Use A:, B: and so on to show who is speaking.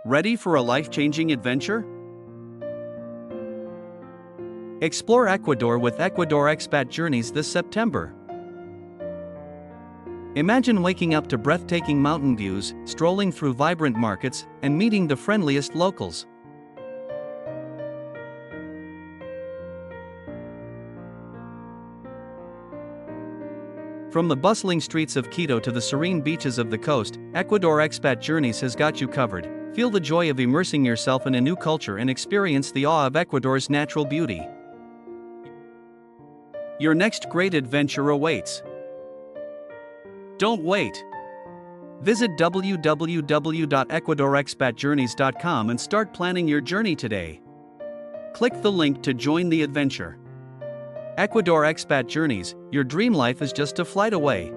A: Ready for a life-changing adventure? Explore Ecuador with Ecuador Expat Journeys this September. Imagine waking up to breathtaking mountain views, strolling through vibrant markets, and meeting the friendliest locals. From the bustling streets of Quito to the serene beaches of the coast, Ecuador Expat Journeys has got you covered. Feel the joy of immersing yourself in a new culture and experience the awe of Ecuador's natural beauty. Your next great adventure awaits. Don't wait. Visit www.ecuadorexpatjourneys.com and start planning your journey today. Click the link to join the adventure. Ecuador Expat Journeys, your dream life is just a flight away.